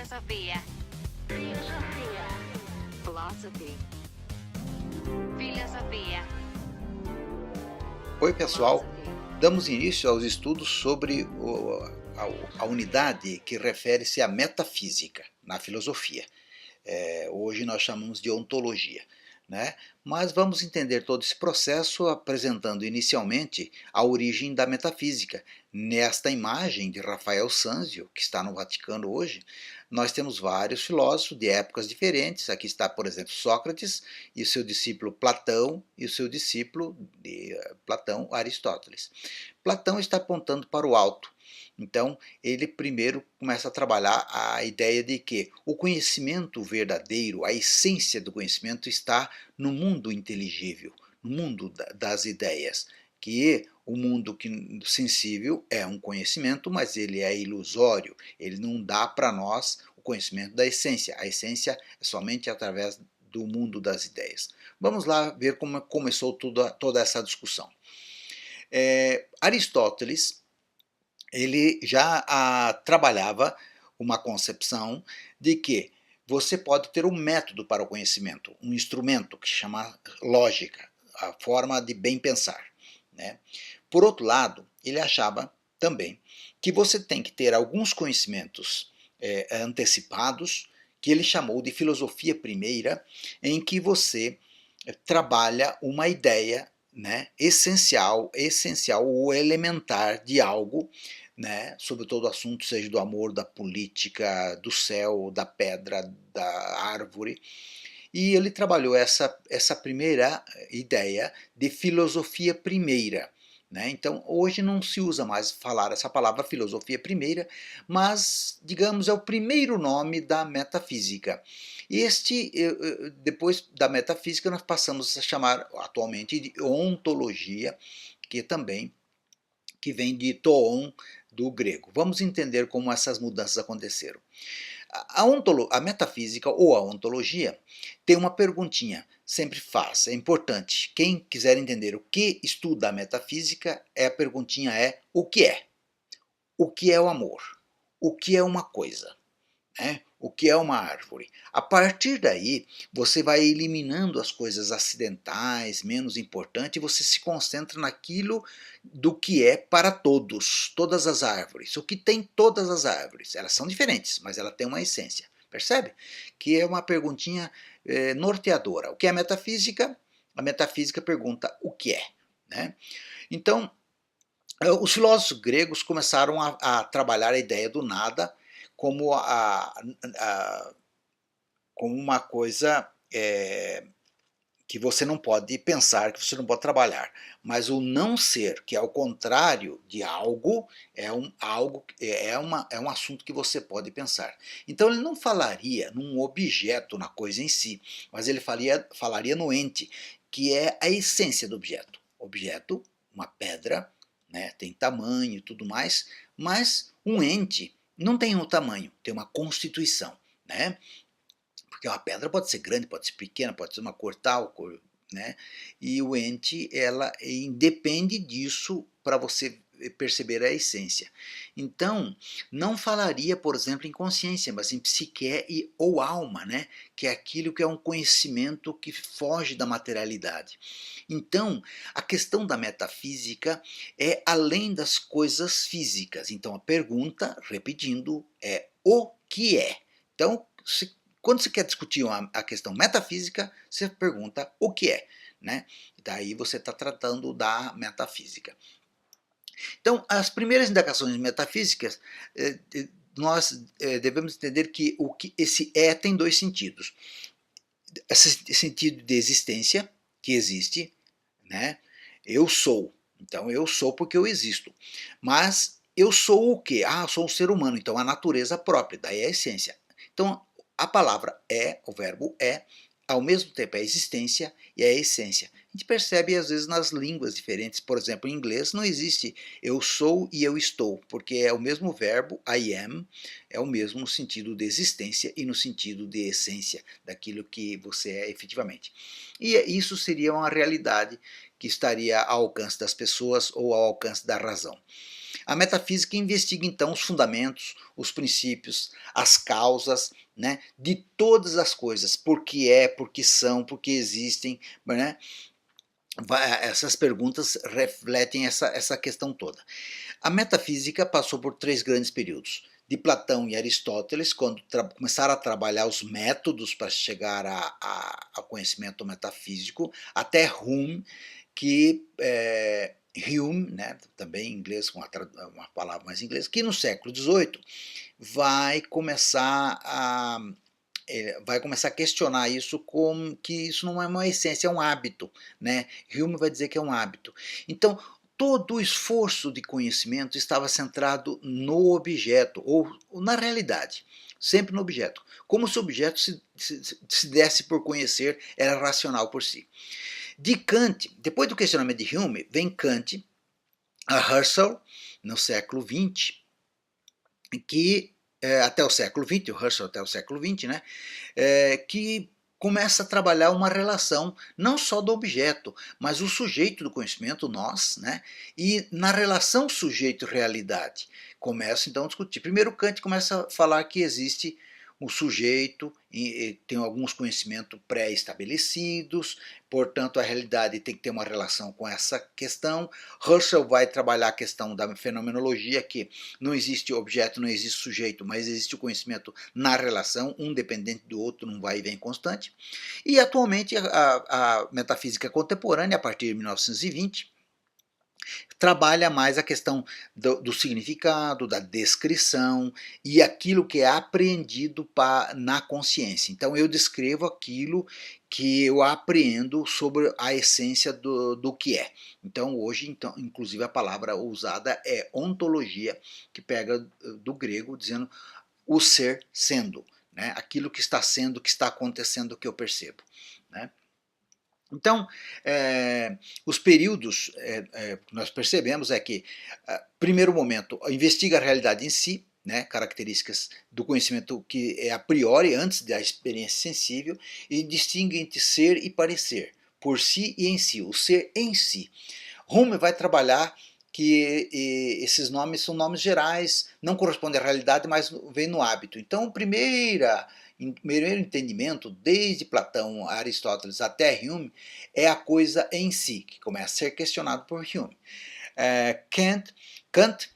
Filosofia. Philosophy. Filosofia. Oi pessoal, damos início aos estudos sobre a unidade que refere-se à metafísica na filosofia. Hoje nós chamamos de ontologia, né? Mas vamos entender todo esse processo apresentando inicialmente a origem da metafísica. Nesta imagem de Rafael Sanzio, que está no Vaticano hoje, nós temos vários filósofos de épocas diferentes. Aqui está, por exemplo, Sócrates e o seu discípulo Platão e o seu discípulo de Platão, Aristóteles. Platão está apontando para o alto. Então, ele primeiro começa a trabalhar a ideia de que o conhecimento verdadeiro, a essência do conhecimento está no mundo inteligível, no mundo das ideias, que o mundo sensível é um conhecimento, mas ele é ilusório, ele não dá para nós o conhecimento da essência. A essência é somente através do mundo das ideias. Vamos lá ver como começou toda essa discussão. Aristóteles, ele já trabalhava uma concepção de que você pode ter um método para o conhecimento, um instrumento que se chama lógica, a forma de bem pensar, né? Por outro lado, ele achava também que você tem que ter alguns conhecimentos antecipados, que ele chamou de filosofia primeira, em que você trabalha uma ideia, né, essencial ou elementar de algo, né, sobre todo o assunto, seja do amor, da política, do céu, da pedra, da árvore. E ele trabalhou essa primeira ideia de filosofia primeira. Né? Então, hoje não se usa mais falar essa palavra filosofia primeira, mas, digamos, é o primeiro nome da metafísica. Depois da metafísica, nós passamos a chamar atualmente de ontologia, que vem de toon, do grego. Vamos entender como essas mudanças aconteceram. A metafísica ou a ontologia tem uma perguntinha, sempre faz, é importante. Quem quiser entender o que estuda a metafísica, a perguntinha é: o que é? O que é o amor? O que é uma coisa? O que é uma árvore? A partir daí, você vai eliminando as coisas acidentais, menos importantes, e você se concentra naquilo do que é para todos, todas as árvores. O que tem todas as árvores? Elas são diferentes, mas ela tem uma essência. Percebe? Que é uma perguntinha norteadora. O que é metafísica? A metafísica pergunta o que é. Né? Então, os filósofos gregos começaram a trabalhar a ideia do nada como, como uma coisa que você não pode pensar, que você não pode trabalhar. Mas o não ser, que é o contrário de algo, é um assunto que você pode pensar. Então ele não falaria num objeto, na coisa em si, mas ele falaria no ente, que é a essência do objeto. Objeto, uma pedra, né, tem tamanho e tudo mais, mas um ente não tem um tamanho, tem uma constituição, né? Porque uma pedra pode ser grande, pode ser pequena, pode ser uma cor tal, né? E o ente, ela independe disso para você perceber a essência. Então, não falaria, por exemplo, em consciência, mas em psique ou alma, né? Que é aquilo que é um conhecimento que foge da materialidade. Então, a questão da metafísica é além das coisas físicas. Então, a pergunta, repetindo, é o que é? Então, quando você quer discutir a questão metafísica, você pergunta o que é. Né? Daí você está tratando da metafísica. Então, as primeiras indagações metafísicas, nós devemos entender que esse tem dois sentidos. Esse sentido de existência, que existe, né? Eu sou. Então, eu sou porque eu existo. Mas eu sou o quê? Eu sou um ser humano. Então, a natureza própria, daí a essência. Então, a palavra o verbo ao mesmo tempo é a existência e a essência. A gente percebe às vezes nas línguas diferentes, por exemplo, em inglês não existe eu sou e eu estou, porque é o mesmo verbo, I am, é o mesmo no sentido de existência e no sentido de essência, daquilo que você é efetivamente. E isso seria uma realidade que estaria ao alcance das pessoas ou ao alcance da razão. A metafísica investiga então os fundamentos, os princípios, as causas, né, de todas as coisas, por que é, por que são, por que existem, né? Essas perguntas refletem essa questão toda. A metafísica passou por três grandes períodos. De Platão e Aristóteles, quando começaram a trabalhar os métodos para chegar ao conhecimento metafísico, até Hume, que Hume, né, também em inglês, com uma palavra mais inglesa, que no século XVIII vai começar a questionar isso como que isso não é uma essência, é um hábito, né? Hume vai dizer que é um hábito. Então, todo o esforço de conhecimento estava centrado no objeto, ou na realidade, sempre no objeto. Como se o objeto se desse por conhecer, era racional por si. De Kant, depois do questionamento de Hume, vem Kant, a Husserl, no século XX, que até o século XX, o Husserl até o século XX, né, que começa a trabalhar uma relação não só do objeto, mas o sujeito do conhecimento, nós, né, e na relação sujeito-realidade. Começa então a discutir. Primeiro Kant começa a falar que existe o sujeito, tem alguns conhecimentos pré-estabelecidos, portanto a realidade tem que ter uma relação com essa questão. Husserl vai trabalhar a questão da fenomenologia, que não existe objeto, não existe sujeito, mas existe o conhecimento na relação, um dependente do outro, num vai e vem constante. E atualmente a metafísica contemporânea, a partir de 1920, trabalha mais a questão do significado, da descrição e aquilo que é apreendido na consciência. Então eu descrevo aquilo que eu apreendo sobre a essência do que é. Então hoje, então, inclusive a palavra usada é ontologia, que pega do grego dizendo o ser sendo, né? Aquilo que está sendo, que está acontecendo, que eu percebo, né? Então, os períodos, nós percebemos que, primeiro momento, investiga a realidade em si, né, características do conhecimento que é a priori, antes da experiência sensível, e distingue entre ser e parecer, por si e em si, o ser em si. Hume vai trabalhar que esses nomes são nomes gerais, não correspondem à realidade, mas vem no hábito. Então, primeiro entendimento, desde Platão, Aristóteles até Hume, é a coisa em si, que começa a ser questionado por Hume. Kant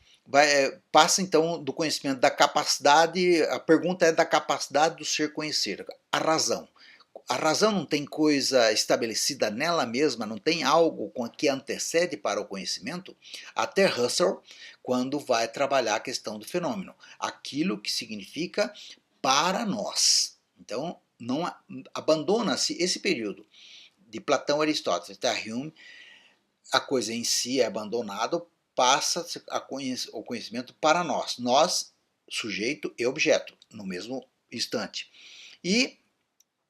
passa então do conhecimento da capacidade, a pergunta é da capacidade do ser conhecer, a razão. A razão não tem coisa estabelecida nela mesma, não tem algo que antecede para o conhecimento, até Husserl, quando vai trabalhar a questão do fenômeno, aquilo que significa para nós. Então, não abandona-se esse período de Platão, Aristóteles até Hume, a coisa em si é abandonada, passa o conhecimento para nós, sujeito e objeto, no mesmo instante. E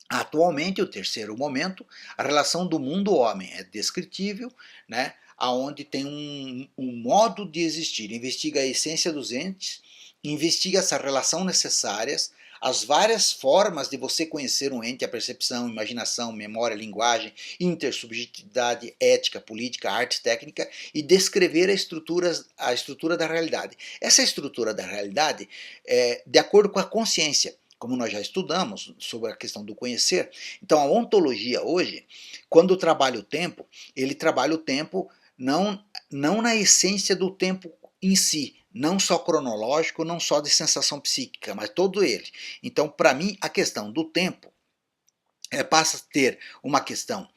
atualmente, o terceiro momento, a relação do mundo-homem é descritível, né, aonde tem um modo de existir, investiga a essência dos entes, investiga essa relação necessárias, as várias formas de você conhecer um ente, a percepção, imaginação, memória, linguagem, intersubjetividade, ética, política, arte, técnica, e descrever a estrutura da realidade. Essa estrutura da realidade é de acordo com a consciência, como nós já estudamos sobre a questão do conhecer. Então a ontologia hoje, quando trabalha o tempo, ele trabalha o tempo não na essência do tempo em si, não só cronológico, não só de sensação psíquica, mas todo ele. Então, para mim, a questão do tempo passa a ter uma questão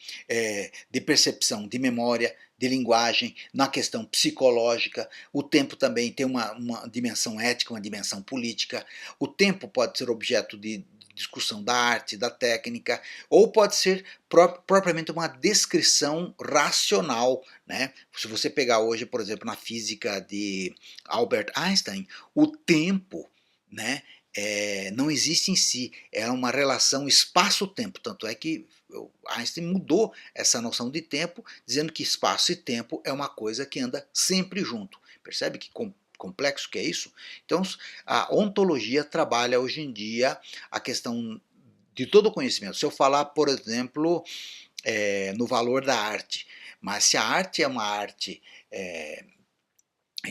de percepção, de memória, de linguagem, na questão psicológica. O tempo também tem uma dimensão ética, uma dimensão política. O tempo pode ser objeto de discussão da arte, da técnica, ou pode ser propriamente uma descrição racional, né? Se você pegar hoje, por exemplo, na física de Albert Einstein, o tempo, né, não existe em si, é uma relação espaço-tempo, tanto é que Einstein mudou essa noção de tempo, dizendo que espaço e tempo é uma coisa que anda sempre junto. Percebe que complexo que é isso? Então, a ontologia trabalha hoje em dia a questão de todo o conhecimento. Se eu falar, por exemplo, no valor da arte, mas se a arte é uma arte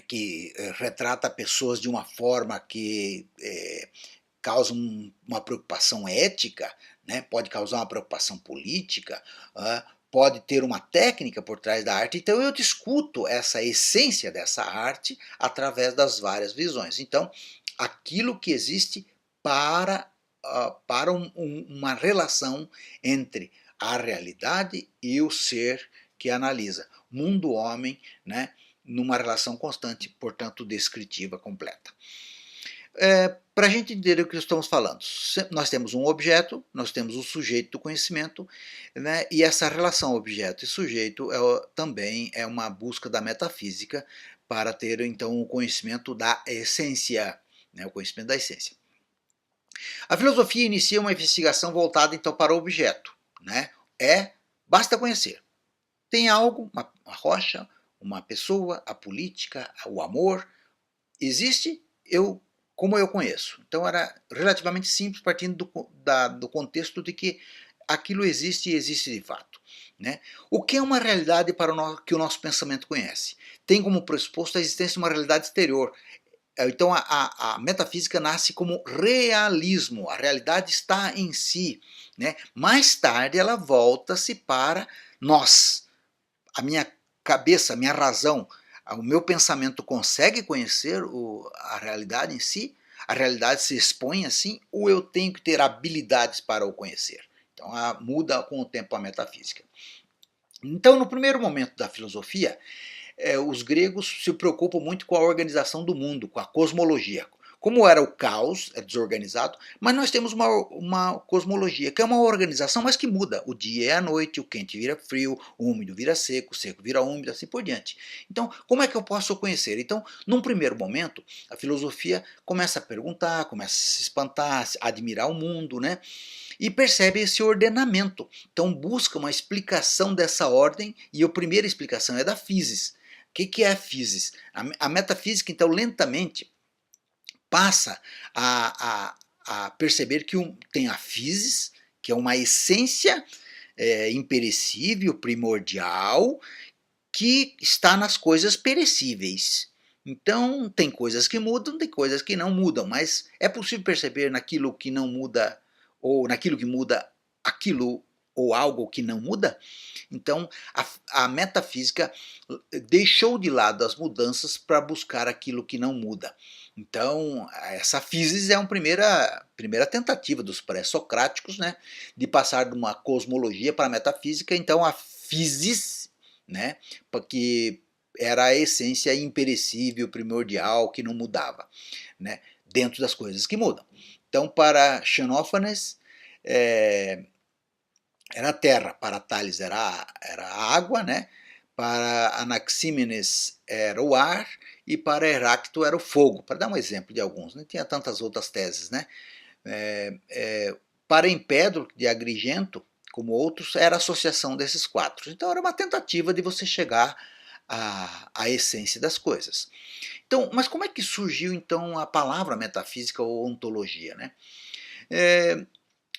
que retrata pessoas de uma forma que causa uma preocupação ética, né? Pode causar uma preocupação política, pode ter uma técnica por trás da arte. Então eu discuto essa essência dessa arte através das várias visões. Então, aquilo que existe para, para uma relação entre a realidade e o ser que analisa. Mundo-homem, né? Numa relação constante, portanto descritiva completa. Para a gente entender o que estamos falando, nós temos um objeto, nós temos o sujeito do conhecimento, né, e essa relação objeto e sujeito também é uma busca da metafísica para ter então o conhecimento da essência, né, o conhecimento da essência. A filosofia inicia uma investigação voltada então para o objeto, né, basta conhecer. Tem algo, uma rocha, uma pessoa, a política, o amor, existe, como eu conheço. Então era relativamente simples, partindo do contexto de que aquilo existe e existe de fato, né? O que é uma realidade para que o nosso pensamento conhece? Tem como pressuposto a existência de uma realidade exterior. Então a metafísica nasce como realismo, a realidade está em si, né? Mais tarde ela volta-se para nós, a minha cabeça, a minha razão, o meu pensamento consegue conhecer a realidade em si? A realidade se expõe assim? Ou eu tenho que ter habilidades para o conhecer? Então muda com o tempo a metafísica. Então, no primeiro momento da filosofia, os gregos se preocupam muito com a organização do mundo, com a cosmologia. Como era o caos, é desorganizado, mas nós temos uma cosmologia, que é uma organização, mas que muda. O dia é a noite, o quente vira frio, o úmido vira seco, o seco vira úmido, assim por diante. Então, como é que eu posso conhecer? Então, num primeiro momento, a filosofia começa a perguntar, começa a se espantar, a admirar o mundo, né? E percebe esse ordenamento. Então, busca uma explicação dessa ordem, e a primeira explicação é da physis. O que é a physis? A metafísica, então, lentamente passa a perceber que tem a physis, que é uma essência imperecível, primordial, que está nas coisas perecíveis. Então, tem coisas que mudam, tem coisas que não mudam, mas é possível perceber naquilo que não muda, ou naquilo que muda, aquilo ou algo que não muda? Então, a metafísica deixou de lado as mudanças para buscar aquilo que não muda. Então, essa physis é uma primeira tentativa dos pré-socráticos, né, de passar de uma cosmologia para a metafísica. Então, a physis, né, que era a essência imperecível, primordial, que não mudava, né, dentro das coisas que mudam. Então, para Xenófanes, era a terra, para Tales era a água, né? Para Anaxímenes era o ar e para Heráclito era o fogo, para dar um exemplo de alguns, não tinha tantas outras teses, né? Para Empédoclo de Agrigento, como outros, era a associação desses quatro. Então era uma tentativa de você chegar à essência das coisas. Então, mas como é que surgiu então a palavra metafísica ou ontologia, né?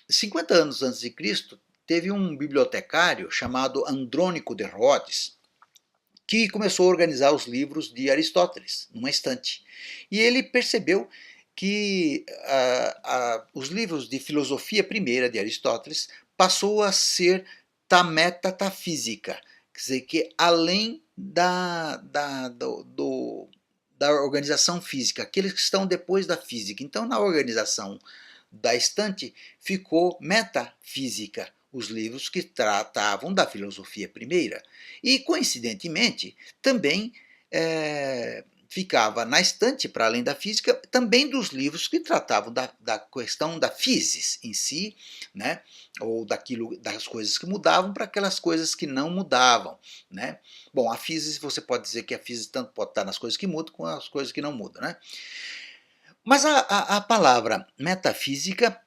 50 anos antes de Cristo, teve um bibliotecário chamado Andrônico de Rhodes, que começou a organizar os livros de Aristóteles numa estante. E ele percebeu que os livros de filosofia primeira de Aristóteles passou a ser ta metatafísica, quer dizer, que além da organização física, aqueles que estão depois da física. Então, na organização da estante ficou metafísica, os livros que tratavam da filosofia primeira. E, coincidentemente, também ficava na estante, para além da física, também dos livros que tratavam da questão da physis em si, né? Ou das coisas que mudavam para aquelas coisas que não mudavam, né? Bom, a physis, você pode dizer que a physis tanto pode estar nas coisas que mudam como nas coisas que não mudam, né? Mas a palavra metafísica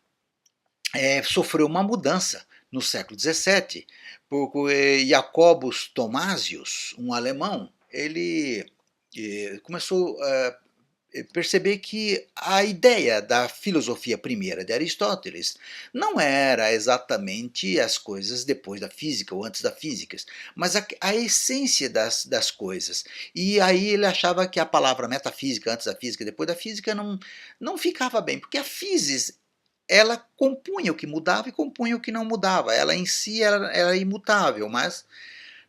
sofreu uma mudança no século XVII, porque Jacobus Thomasius, um alemão, ele começou a perceber que a ideia da filosofia primeira de Aristóteles não era exatamente as coisas depois da física ou antes da física, mas a essência das coisas. E aí ele achava que a palavra metafísica, antes da física, depois da física, não ficava bem, porque a physis ela compunha o que mudava e compunha o que não mudava. Ela em si era imutável, mas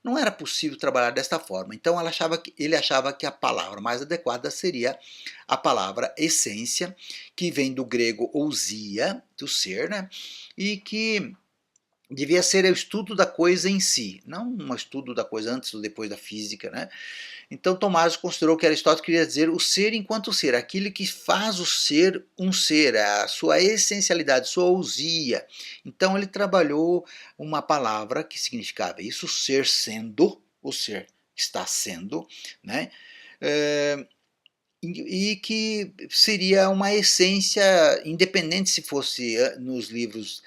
não era possível trabalhar desta forma. Então ele achava que a palavra mais adequada seria a palavra essência, que vem do grego ousia, do ser, né? E que devia ser o estudo da coisa em si, não um estudo da coisa antes ou depois da física, né? Então Tomás considerou que Aristóteles queria dizer o ser enquanto ser, aquilo que faz o ser um ser, a sua essencialidade, sua ousia. Então ele trabalhou uma palavra que significava isso, ser sendo, o ser está sendo, né? E que seria uma essência independente se fosse nos livros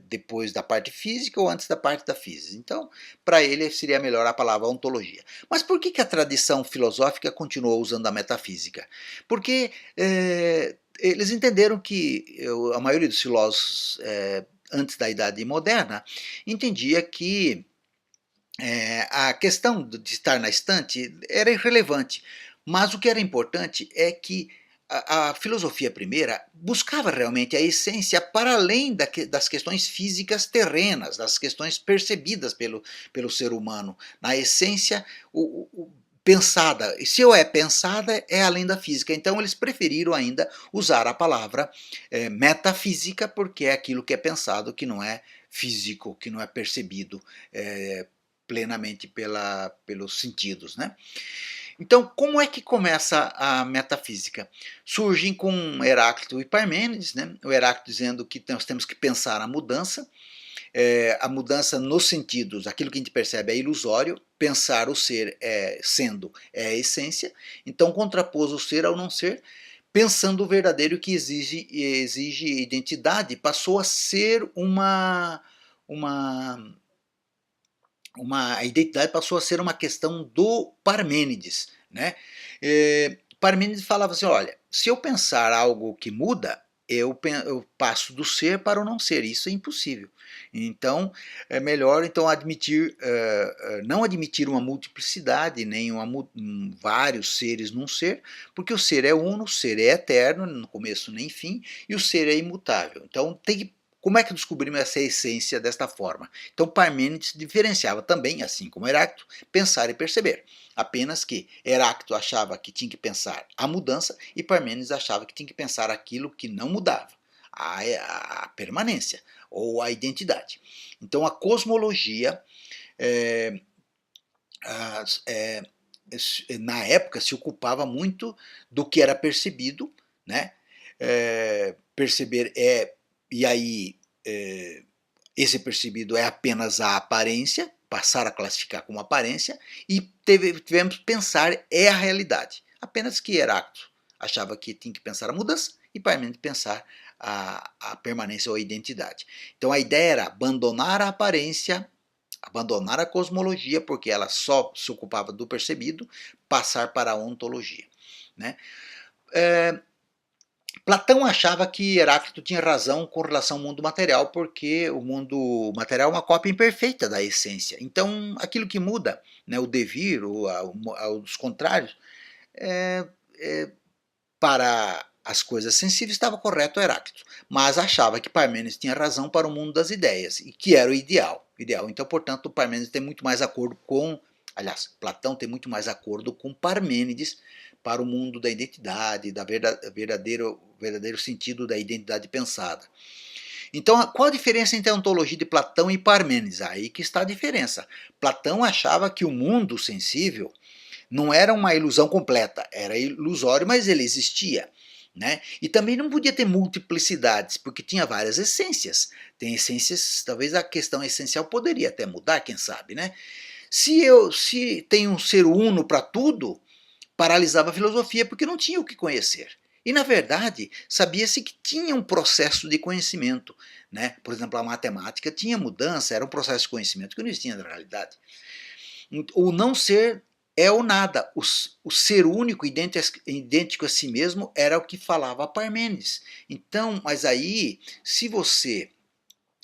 depois da parte física ou antes da parte da física. Então, para ele seria melhor a palavra ontologia. Mas por que a tradição filosófica continuou usando a metafísica? Porque eles entenderam que a maioria dos filósofos antes da Idade Moderna entendia que a questão de estar na estante era irrelevante, mas o que era importante é que a filosofia primeira buscava realmente a essência para além das questões físicas terrenas, das questões percebidas pelo ser humano. Na essência, pensada. E se eu é pensada, é além da física. Então eles preferiram ainda usar a palavra metafísica, porque é aquilo que é pensado, que não é físico, que não é percebido plenamente pelos sentidos, né? Então, como é que começa a metafísica? Surgem com Heráclito e Parmênides, né? O Heráclito dizendo que nós temos que pensar a mudança nos sentidos, aquilo que a gente percebe é ilusório, pensar o ser sendo é a essência, então contrapôs o ser ao não ser, pensando o verdadeiro que exige identidade, passou a ser a identidade passou a ser uma questão do Parmênides, né? Parmênides falava assim, olha, se eu pensar algo que muda, eu passo do ser para o não ser, isso é impossível. Então é melhor então não admitir uma multiplicidade, nem vários seres num ser, porque o ser é uno, o ser é eterno, no começo nem fim, e o ser é imutável. Então como é que descobrimos essa essência desta forma? Então Parmênides diferenciava também, assim como Heráclito, pensar e perceber. Apenas que Heráclito achava que tinha que pensar a mudança e Parmênides achava que tinha que pensar aquilo que não mudava, a permanência ou a identidade. Então a cosmologia, na época, se ocupava muito do que era percebido, né? Perceber e aí esse percebido é apenas a aparência, passar a classificar como aparência, e tivemos que pensar é a realidade. Apenas que Heráclito achava que tinha que pensar a mudança e Parmênides pensar a permanência ou a identidade. Então a ideia era abandonar a aparência, abandonar a cosmologia, porque ela só se ocupava do percebido, passar para a ontologia, né? Platão achava que Heráclito tinha razão com relação ao mundo material, porque o mundo material é uma cópia imperfeita da essência. Então, aquilo que muda, né, o devir, os contrários, para as coisas sensíveis estava correto Heráclito, mas achava que Parmênides tinha razão para o mundo das ideias, e que era o ideal. Então, portanto, Parmênides tem muito mais acordo com, aliás, Platão tem muito mais acordo com Parmênides para o mundo da identidade, da verdadeiro sentido da identidade pensada. Então, qual a diferença entre a ontologia de Platão e Parmênides? Aí que está a diferença. Platão achava que o mundo sensível não era uma ilusão completa, era ilusório, mas ele existia. Né? E também não podia ter multiplicidades, porque tinha várias essências. Tem essências, talvez a questão essencial poderia até mudar, quem sabe, né? Se tem um ser uno para tudo, paralisava a filosofia porque não tinha o que conhecer. E, na verdade, sabia-se que tinha um processo de conhecimento. Né? Por exemplo, a matemática tinha mudança, era um processo de conhecimento que não existia na realidade. O não ser é o nada. O ser único, idêntico a si mesmo, era o que falava Parmênides. Então, mas aí, se você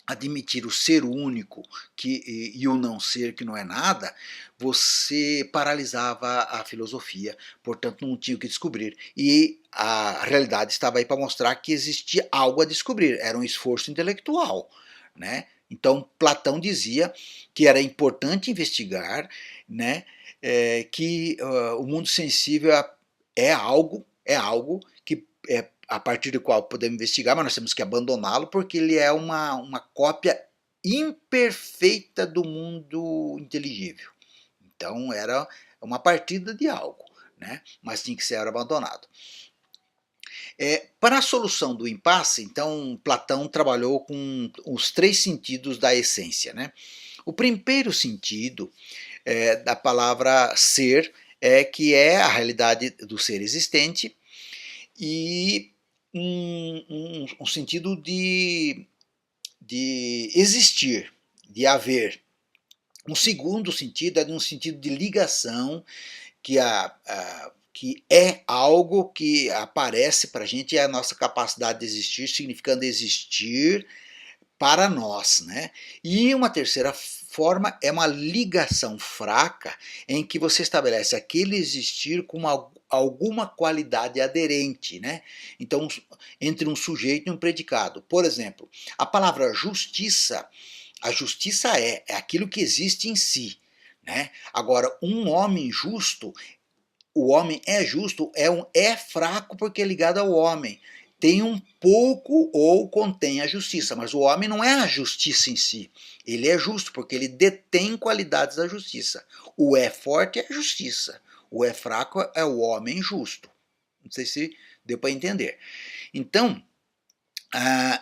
admitir o ser único e o não ser, que não é nada, você paralisava a filosofia, portanto não tinha o que descobrir. E a realidade estava aí para mostrar que existia algo a descobrir, era um esforço intelectual, né? Então Platão dizia que era importante investigar, né, que o mundo sensível é algo que a partir do qual podemos investigar, mas nós temos que abandoná-lo porque ele é uma cópia imperfeita do mundo inteligível. Então era uma partida de algo, né? Mas tinha que ser abandonado. Para a solução do impasse, então Platão trabalhou com os três sentidos da essência, né? O primeiro sentido da palavra ser que é a realidade do ser existente, e um sentido de existir, de haver. Um segundo sentido é um sentido de ligação, que é algo que aparece para a gente, é a nossa capacidade de existir, significando existir para nós, né? E uma terceira forma é uma ligação fraca, em que você estabelece aquele existir com alguma qualidade aderente, né? Então, entre um sujeito e um predicado. Por exemplo, a palavra justiça, a justiça é aquilo que existe em si, né? Agora, um homem justo, o homem é justo, é fraco porque é ligado ao homem. Tem um pouco ou contém a justiça, mas o homem não é a justiça em si. Ele é justo porque ele detém qualidades da justiça. O é forte é a justiça. O é fraco é o homem justo. Não sei se deu para entender. Então, ah,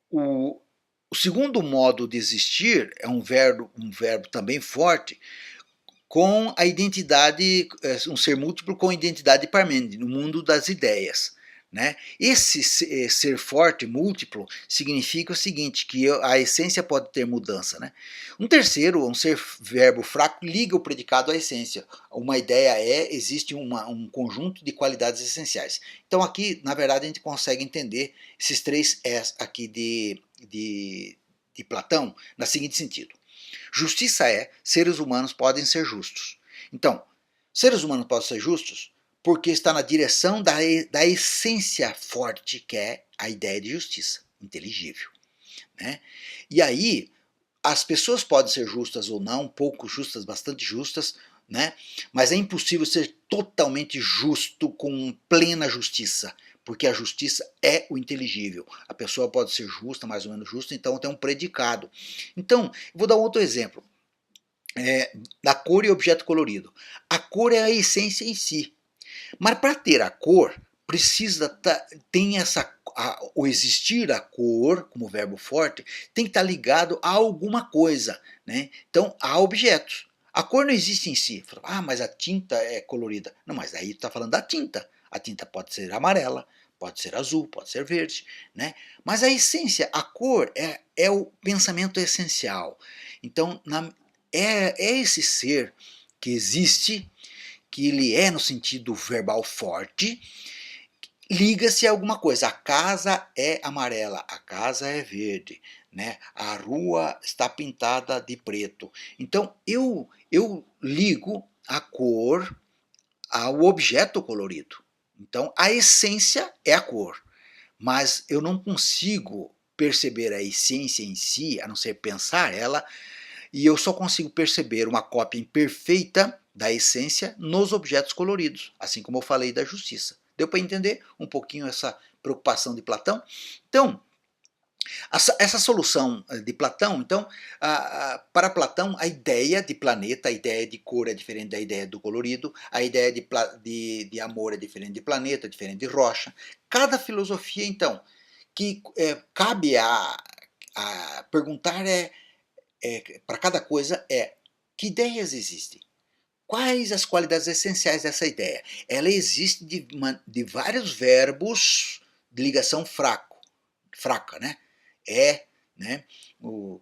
o, o segundo modo de existir é um verbo também forte, com a identidade, um ser múltiplo com identidade de Parmênides, no mundo das ideias. Né? Esse ser forte, múltiplo, significa o seguinte, que a essência pode ter mudança. Né? Um terceiro, um ser verbo fraco, liga o predicado à essência. Uma ideia existe um conjunto de qualidades essenciais. Então aqui, na verdade, a gente consegue entender esses três S aqui de Platão, no seguinte sentido. Justiça seres humanos podem ser justos. Então, seres humanos podem ser justos porque está na direção da essência forte que é a ideia de justiça, inteligível. Né? E aí, as pessoas podem ser justas ou não, pouco justas, bastante justas, né? Mas é impossível ser totalmente justo com plena justiça, porque a justiça é o inteligível. A pessoa pode ser justa, mais ou menos justa, então tem um predicado. Então, eu vou dar um outro exemplo. Da cor e objeto colorido. A cor é a essência em si. Mas para ter a cor, tem o existir da cor, como verbo forte, tem que estar ligado a alguma coisa. Né? Então, há objetos. A cor não existe em si. Mas a tinta é colorida. Não, mas aí está falando da tinta. A tinta pode ser amarela, pode ser azul, pode ser verde. Né? Mas a essência, a cor, é o pensamento essencial. Então, é esse ser que existe, que ele é no sentido verbal forte, liga-se a alguma coisa. A casa é amarela, a casa é verde, né? A rua está pintada de preto. Então eu ligo a cor ao objeto colorido. Então a essência é a cor, mas eu não consigo perceber a essência em si, a não ser pensar ela, e eu só consigo perceber uma cópia imperfeita da essência nos objetos coloridos, assim como eu falei da justiça. Deu para entender um pouquinho essa preocupação de Platão? Então, essa solução de Platão, então, para Platão, a ideia de planeta, a ideia de cor é diferente da ideia do colorido, a ideia de amor é diferente de planeta, é diferente de rocha. Cada filosofia, então, que cabe a perguntar para cada coisa que ideias existem? Quais as qualidades essenciais dessa ideia? Ela existe de vários verbos de ligação fraca, né? É, né? O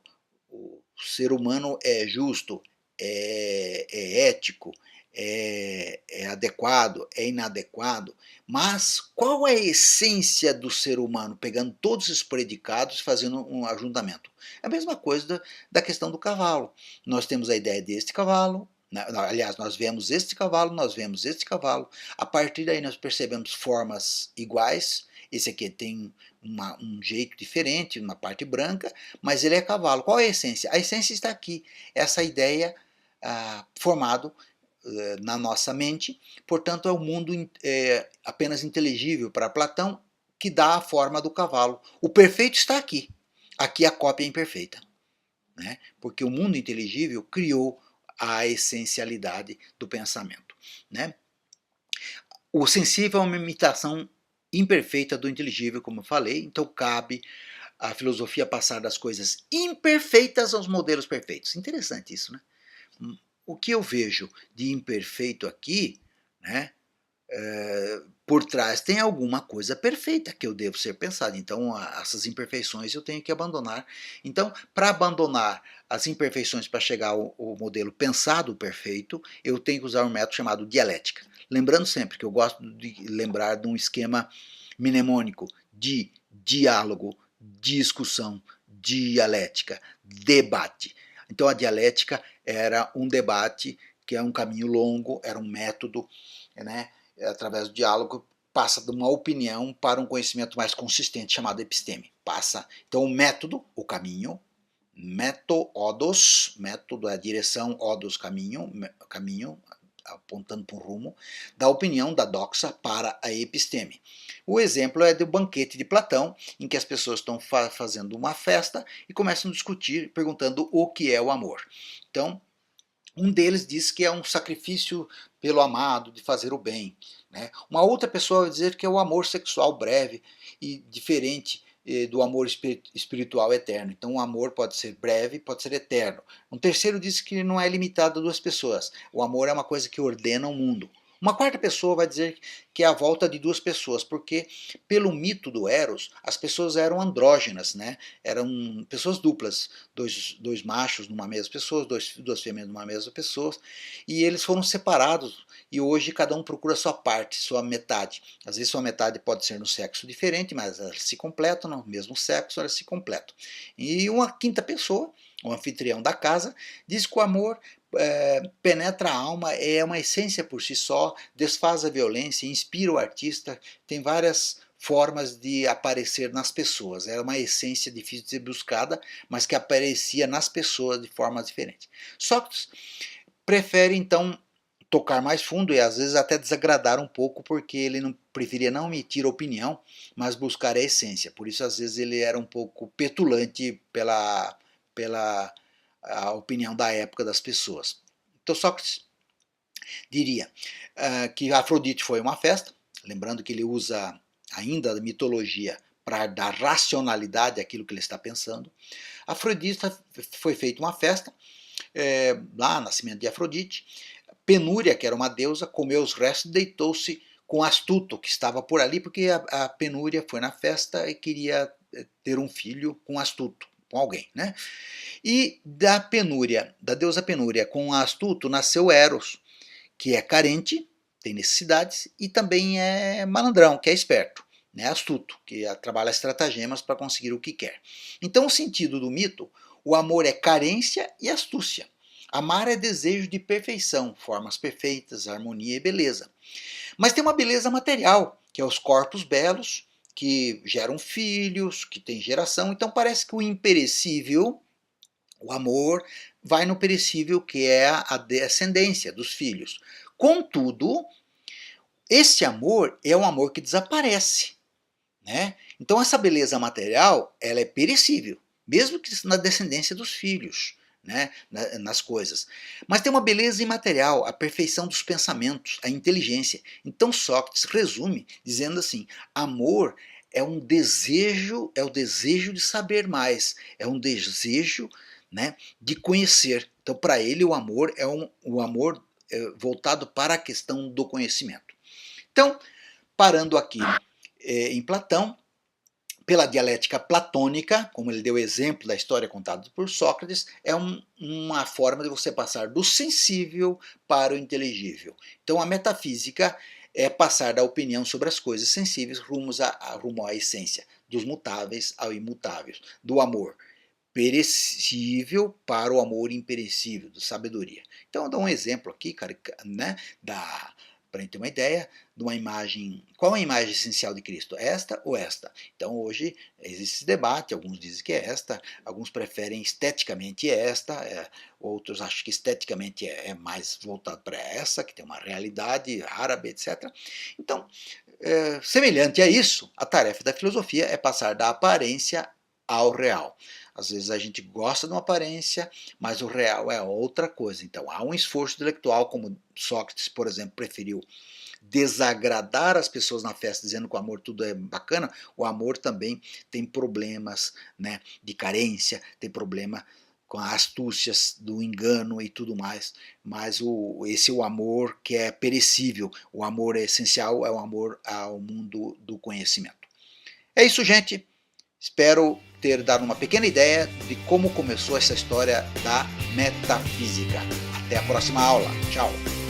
ser humano é justo, é ético, é adequado, é inadequado, mas qual é a essência do ser humano, pegando todos esses predicados e fazendo um ajuntamento? É a mesma coisa da questão do cavalo. Nós temos a ideia deste cavalo, aliás, nós vemos este cavalo, nós vemos este cavalo, a partir daí nós percebemos formas iguais, esse aqui tem um jeito diferente, uma parte branca, mas ele é cavalo. Qual é a essência? A essência está aqui, essa ideia formado na nossa mente, portanto é o mundo apenas inteligível para Platão que dá a forma do cavalo. O perfeito está aqui, aqui a cópia é imperfeita, né? Porque o mundo inteligível criou a essencialidade do pensamento, né? O sensível é uma imitação imperfeita do inteligível, como eu falei, então cabe à filosofia passar das coisas imperfeitas aos modelos perfeitos. Interessante isso, né? O que eu vejo de imperfeito aqui, né, por trás tem alguma coisa perfeita que eu devo ser pensado. Então, essas imperfeições eu tenho que abandonar. Então, para abandonar as imperfeições para chegar ao modelo pensado perfeito, eu tenho que usar um método chamado dialética. Lembrando sempre que eu gosto de lembrar de um esquema mnemônico de diálogo, discussão, dialética, debate. Então, a dialética era um debate que é um caminho longo, era um método, né? Através do diálogo, passa de uma opinião para um conhecimento mais consistente, chamado episteme. Passa, então, o método, o caminho, método é a direção, odos, caminho, apontando para um rumo, da opinião, da doxa, para a episteme. O exemplo é do banquete de Platão, em que as pessoas estão fazendo uma festa e começam a discutir, perguntando o que é o amor. Então, um deles diz que é um sacrifício pelo amado, de fazer o bem, né? Uma outra pessoa vai dizer que é o amor sexual breve e diferente do amor espiritual eterno. Então o amor pode ser breve, pode ser eterno. Um terceiro diz que não é limitado a duas pessoas. O amor é uma coisa que ordena o mundo. Uma quarta pessoa vai dizer que é a volta de duas pessoas, porque pelo mito do Eros, as pessoas eram andrógenas, né? Eram pessoas duplas, dois machos numa mesma pessoa, duas fêmeas numa mesma pessoa, e eles foram separados, e hoje cada um procura sua parte, sua metade. Às vezes sua metade pode ser no sexo diferente, mas elas se completam, no mesmo sexo elas se completam. E uma quinta pessoa, o anfitrião da casa, diz que o amor penetra a alma, é uma essência por si só, desfaz a violência, inspira o artista, tem várias formas de aparecer nas pessoas. Era uma essência difícil de ser buscada, mas que aparecia nas pessoas de formas diferentes. Sócrates prefere então tocar mais fundo e às vezes até desagradar um pouco, porque ele não preferia não emitir opinião, mas buscar a essência. Por isso às vezes ele era um pouco petulante pela a opinião da época das pessoas. Então Sócrates diria que Afrodite foi uma festa, lembrando que ele usa ainda a mitologia para dar racionalidade àquilo que ele está pensando. Afrodite foi feita uma festa, lá, nascimento de Afrodite. Penúria, que era uma deusa, comeu os restos e deitou-se com Astuto, que estava por ali, porque a Penúria foi na festa e queria ter um filho com Astuto, com alguém, né? E da Penúria, da deusa Penúria com Astuto, nasceu Eros, que é carente, tem necessidades, e também é malandrão, que é esperto, né? Astuto, que trabalha estratagemas para conseguir o que quer. Então, o sentido do mito, o amor é carência e astúcia. Amar é desejo de perfeição, formas perfeitas, harmonia e beleza. Mas tem uma beleza material, que é os corpos belos, que geram filhos, que tem geração. Então parece que o imperecível, o amor, vai no perecível, que é a descendência dos filhos. Contudo, esse amor é um amor que desaparece, né? Então essa beleza material, ela é perecível, mesmo que na descendência dos filhos, né? Nas coisas. Mas tem uma beleza imaterial, a perfeição dos pensamentos, a inteligência. Então Sócrates resume dizendo assim: amor é um desejo, é o desejo de saber mais, é um desejo, né, de conhecer. Então para ele o amor é o amor voltado para a questão do conhecimento. Então, parando aqui em Platão, pela dialética platônica, como ele deu exemplo da história contada por Sócrates, é uma forma de você passar do sensível para o inteligível. Então a metafísica é passar da opinião sobre as coisas sensíveis rumo à essência, dos mutáveis ao imutável, do amor perecível para o amor imperecível, da sabedoria. Então eu dou um exemplo aqui, cara, né, para a gente ter uma ideia de uma imagem. Qual é a imagem essencial de Cristo? Esta ou esta? Então hoje existe esse debate, alguns dizem que é esta, alguns preferem esteticamente esta, outros acham que esteticamente é mais voltado para essa, que tem uma realidade árabe, etc. Então, semelhante a isso, a tarefa da filosofia é passar da aparência ao real. Às vezes a gente gosta de uma aparência, mas o real é outra coisa. Então há um esforço intelectual, como Sócrates, por exemplo, preferiu desagradar as pessoas na festa, dizendo que o amor tudo é bacana. O amor também tem problemas, né, de carência, tem problema com as astúcias do engano e tudo mais, mas esse é o amor que é perecível, o amor essencial é o amor ao mundo do conhecimento. É isso, gente. Espero ter dado uma pequena ideia de como começou essa história da metafísica. Até a próxima aula. Tchau!